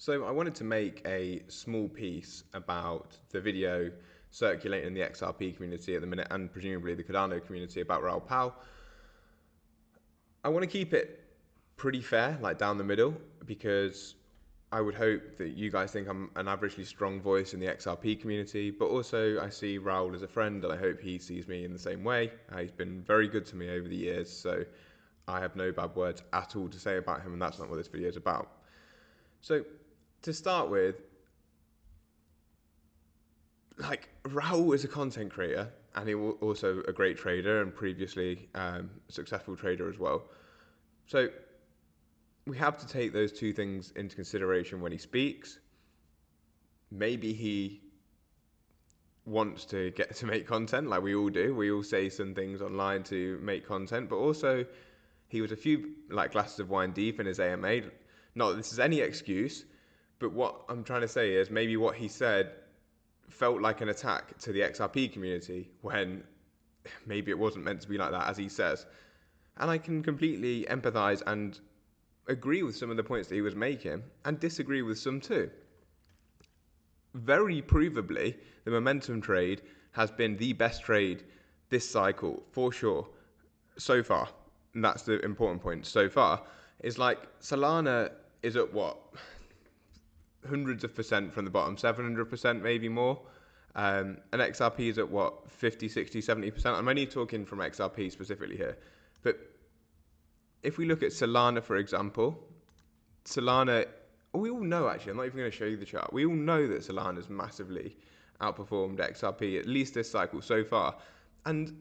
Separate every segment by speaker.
Speaker 1: So I wanted to make a small piece about the video circulating in the XRP community at the minute, and presumably the Cardano community, about Raoul Pal. I want to keep it pretty fair, like down the middle, because I would hope that you guys think I'm an averagely strong voice in the XRP community, but also I see Raoul as a friend, and I hope he sees me in the same way. He's been very good to me over the years, so I have no bad words at all to say about him, and that's not what this video is about. So, to start with, Raoul is a content creator, and he was also a great trader, and previously a successful trader as well. So we have to take those two things into consideration when he speaks. Maybe he wants to get to make content, like we all do. We all say some things online to make content, but also he was a few glasses of wine deep in his AMA. Not that this is any excuse, but what I'm trying to say is maybe what he said felt like an attack to the XRP community when maybe it wasn't meant to be like that, as he says. And I can completely empathize and agree with some of the points that he was making, and disagree with some too. Very provably, the momentum trade has been the best trade this cycle, for sure, so far. And that's the important point. So far, is Solana is at what? Hundreds of percent from the bottom, 700%, maybe more. And XRP is at what? 50, 60, 70%. I'm only talking from XRP specifically here. But if we look at Solana, for example, Solana, we all know, actually, I'm not even going to show you the chart. We all know that Solana's massively outperformed XRP, at least this cycle so far. And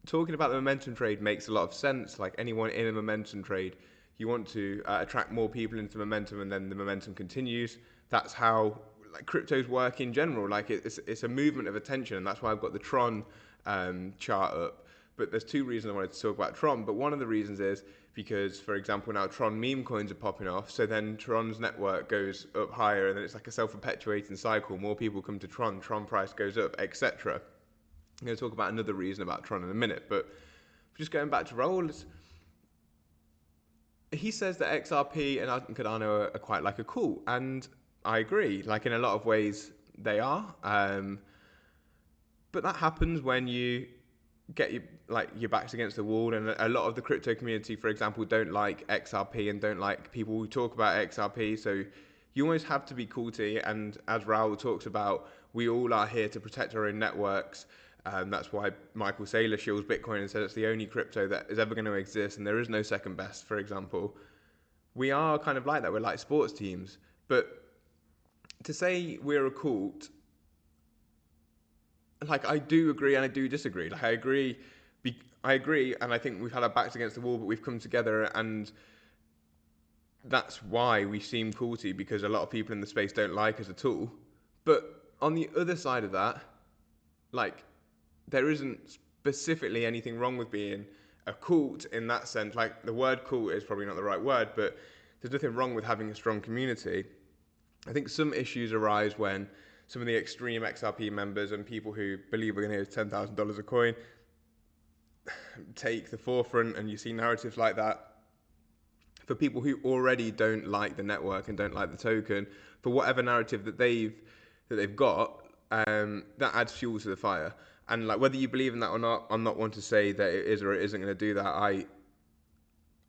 Speaker 1: talking about the momentum trade makes a lot of sense. Like anyone in a momentum trade, you want to attract more people into momentum, and then the momentum continues. That's how cryptos work in general. It's a movement of attention, and that's why I've got the Tron chart up. But there's two reasons I wanted to talk about Tron. But one of the reasons is because, for example, now Tron meme coins are popping off. So then Tron's network goes up higher, and then it's like a self-perpetuating cycle. More people come to Tron price goes up, etc. I'm going to talk about another reason about Tron in a minute. But just going back to Raoul, he says that XRP and Cardano are quite like a cult, and I agree. In a lot of ways, they are. But that happens when you get your backs against the wall, and a lot of the crypto community, for example, don't like XRP and don't like people who talk about XRP. So you always have to be culty, and as Raoul talks about, we all are here to protect our own networks. That's why Michael Saylor shields Bitcoin and says it's the only crypto that is ever going to exist, and there is no second best, for example. We are kind of like that. We're like sports teams. But to say we're a cult, I do agree and I do disagree. I agree, and I think we've had our backs against the wall, but we've come together, and that's why we seem culty, because a lot of people in the space don't like us at all. But on the other side of that, there isn't specifically anything wrong with being a cult in that sense. The word cult is probably not the right word, but there's nothing wrong with having a strong community. I think some issues arise when some of the extreme XRP members and people who believe we're going to get $10,000 a coin take the forefront, and you see narratives like that for people who already don't like the network and don't like the token, for whatever narrative that they've got, that adds fuel to the fire. And whether you believe in that or not, I'm not one to say that it is or it isn't going to do that.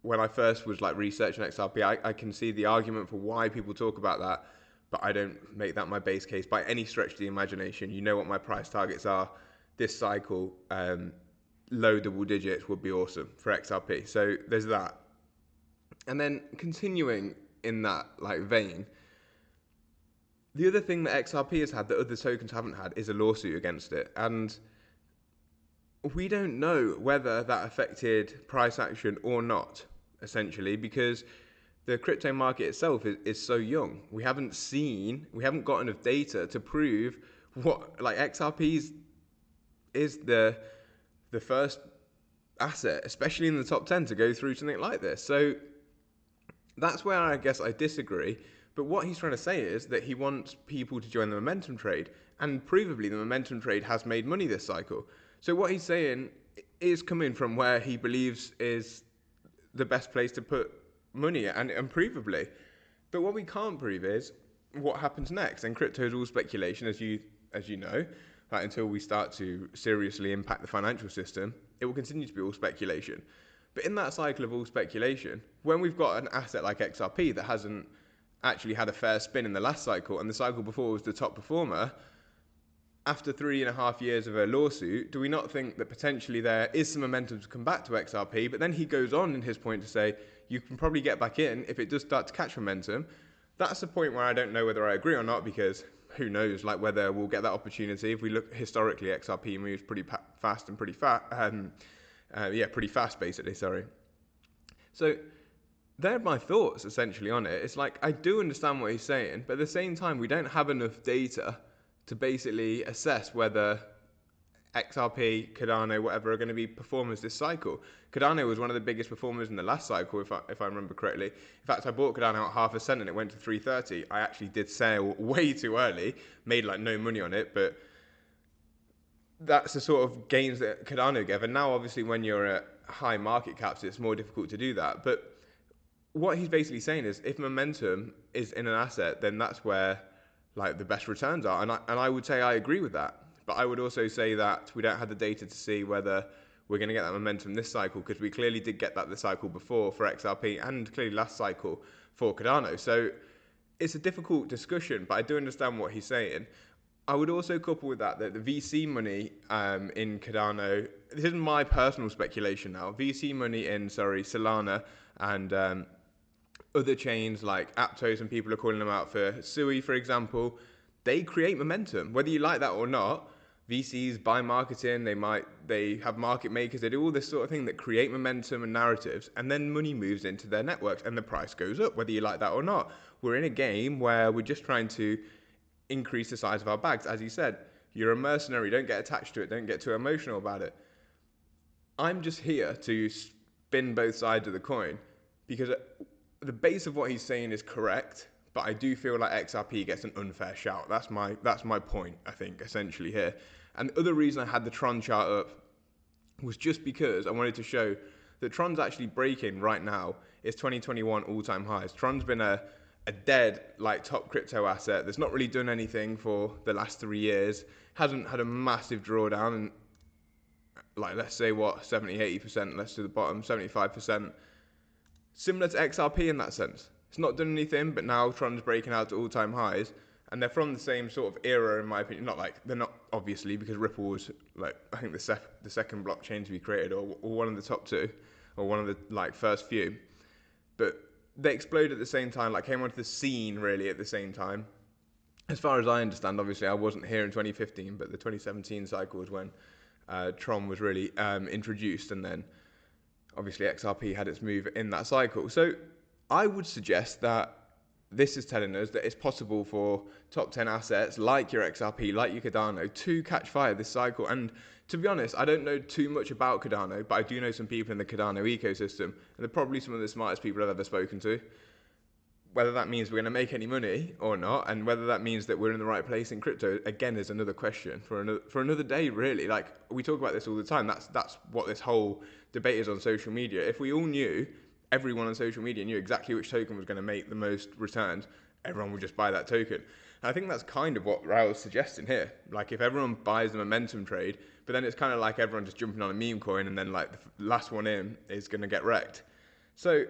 Speaker 1: When I first was researching XRP, I can see the argument for why people talk about that, but I don't make that my base case by any stretch of the imagination. You know what my price targets are this cycle. Low double digits would be awesome for XRP. So there's that. And then continuing in that vein, the other thing that XRP has had that other tokens haven't had is a lawsuit against it. And we don't know whether that affected price action or not, essentially, because the crypto market itself is so young. We haven't got enough data to prove what, XRP is the first asset, especially in the top 10, to go through something like this. So that's where I guess I disagree. But what he's trying to say is that he wants people to join the momentum trade, and provably the momentum trade has made money this cycle. So what he's saying is coming from where he believes is the best place to put money, and provably. But what we can't prove is what happens next? And crypto is all speculation, as you know, right, until we start to seriously impact the financial system. It will continue to be all speculation. But in that cycle of all speculation, when we've got an asset like XRP that hasn't actually had a fair spin in the last cycle, and the cycle before was the top performer, after 3.5 years of a lawsuit, do we not think that potentially there is some momentum to come back to XRP? But then he goes on in his point to say, you can probably get back in if it does start to catch momentum. That's the point where I don't know whether I agree or not, because who knows, like whether we'll get that opportunity. If we look historically, XRP moves pretty fast and pretty fast basically, sorry. So they're my thoughts essentially on it. It's like, I do understand what he's saying, but at the same time, we don't have enough data to basically assess whether XRP, Cardano, whatever, are going to be performers this cycle. Cardano was one of the biggest performers in the last cycle, if I remember correctly. In fact, I bought Cardano at 0.5 cent and it went to 3.30. I actually did sell way too early, made like no money on it, but that's the sort of gains that Cardano gave. And now, obviously, when you're at high market caps, it's more difficult to do that. But what he's basically saying is, if momentum is in an asset, then that's where like the best returns are. And I would say I agree with that. But I would also say that we don't have the data to see whether we're going to get that momentum this cycle, because we clearly did get that the cycle before for XRP and clearly last cycle for Cardano. So it's a difficult discussion, but I do understand what he's saying. I would also couple with that the VC money in Cardano, this isn't my personal speculation now, VC money in, Solana and other chains like Aptos, and people are calling them out for Sui, for example, they create momentum. Whether you like that or not, VCs buy marketing, they have market makers, they do all this sort of thing that create momentum and narratives, and then money moves into their networks and the price goes up, whether you like that or not. We're in a game where we're just trying to increase the size of our bags. As you said, you're a mercenary, don't get attached to it, don't get too emotional about it. I'm just here to spin both sides of the coin, because the base of what he's saying is correct, but I do feel like XRP gets an unfair shout. That's my point, I think, essentially here. And the other reason I had the Tron chart up was just because I wanted to show that Tron's actually breaking right now. It's 2021 all-time highs. Tron's been a dead like top crypto asset that's not really done anything for the last 3 years, hasn't had a massive drawdown, and like let's say 70-80%, let's do the bottom, 75%. Similar to XRP in that sense. It's not done anything, but now Tron's breaking out to all-time highs, and they're from the same sort of era, in my opinion. Not like they're not, obviously, because Ripple was like I think the second blockchain to be created, or one of the top two, or one of the like first few. But they exploded at the same time, like came onto the scene really at the same time. As far as I understand, obviously I wasn't here in 2015, but the 2017 cycle was when Tron was really introduced, and then obviously XRP had its move in that cycle. So I would suggest that this is telling us that it's possible for top 10 assets like your XRP, like your Cardano, to catch fire this cycle. And to be honest, I don't know too much about Cardano, but I do know some people in the Cardano ecosystem, and they're probably some of the smartest people I've ever spoken to. Whether that means we're going to make any money or not, and whether that means that we're in the right place in crypto, again, is another question for another day, really. Like, we talk about this all the time. That's what this whole debate is on social media. If we all knew, everyone on social media knew exactly which token was going to make the most returns, everyone would just buy that token. And I think that's kind of what Raoul's suggesting here. Like, if everyone buys the momentum trade, but then it's kind of like everyone just jumping on a meme coin, and then like the last one in is going to get wrecked. So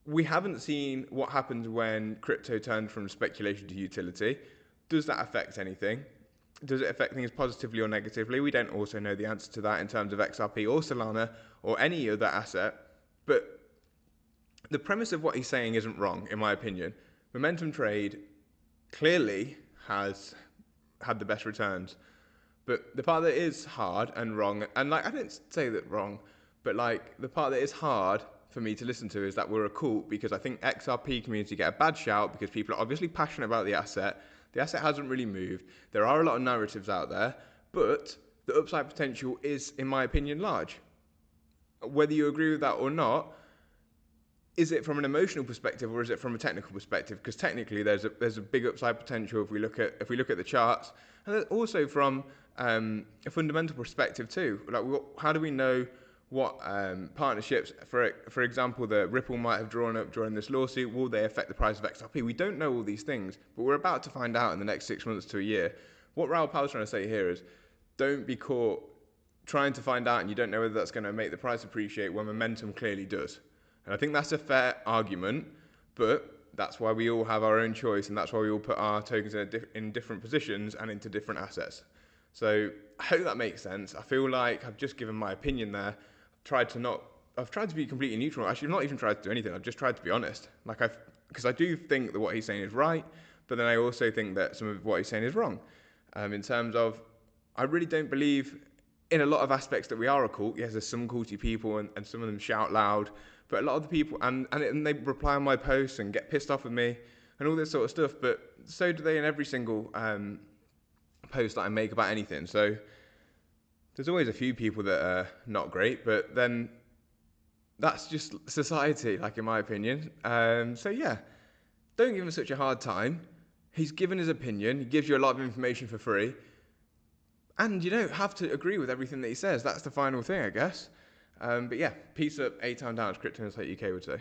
Speaker 1: we haven't seen what happens when crypto turns from speculation to utility. Does that affect anything? Does it affect things positively or negatively? We don't also know the answer to that in terms of XRP or Solana or any other asset. But the premise of what he's saying isn't wrong, in my opinion. Momentum trade clearly has had the best returns. But the part that is hard and wrong, and like I didn't say that wrong, but like the part that is hard for me to listen to is that we're a cult, because I think XRP community get a bad shout because people are obviously passionate about the asset. The asset hasn't really moved. There are a lot of narratives out there, but the upside potential is, in my opinion, large. Whether you agree with that or not, is it from an emotional perspective or is it from a technical perspective? Because technically there's a big upside potential if we look at the charts, and also from a fundamental perspective too. Like, how do we know what partnerships, for example, the Ripple might have drawn up during this lawsuit, will they affect the price of XRP? We don't know all these things, but we're about to find out in the next 6 months to a year. What Raoul Pal is trying to say here is, don't be caught trying to find out and you don't know whether that's going to make the price appreciate when momentum clearly does. And I think that's a fair argument, but that's why we all have our own choice, and that's why we all put our tokens in different positions and into different assets. So I hope that makes sense. I feel like I've just given my opinion there. I've tried to be completely neutral. Actually, I've not even tried to do anything. I've just tried to be honest. Because I do think that what he's saying is right, but then I also think that some of what he's saying is wrong. In terms of, I really don't believe in a lot of aspects that we are a cult. Yes, there's some culty people and some of them shout loud, but a lot of the people, and they reply on my posts and get pissed off with me and all this sort of stuff, but so do they in every single post that I make about anything. So there's always a few people that are not great, but then that's just society, like in my opinion. So yeah, don't give him such a hard time. He's given his opinion. He gives you a lot of information for free. And you don't have to agree with everything that he says. That's the final thing, I guess. But yeah, peace up, 8 time down, as Crypto Insight UK would say.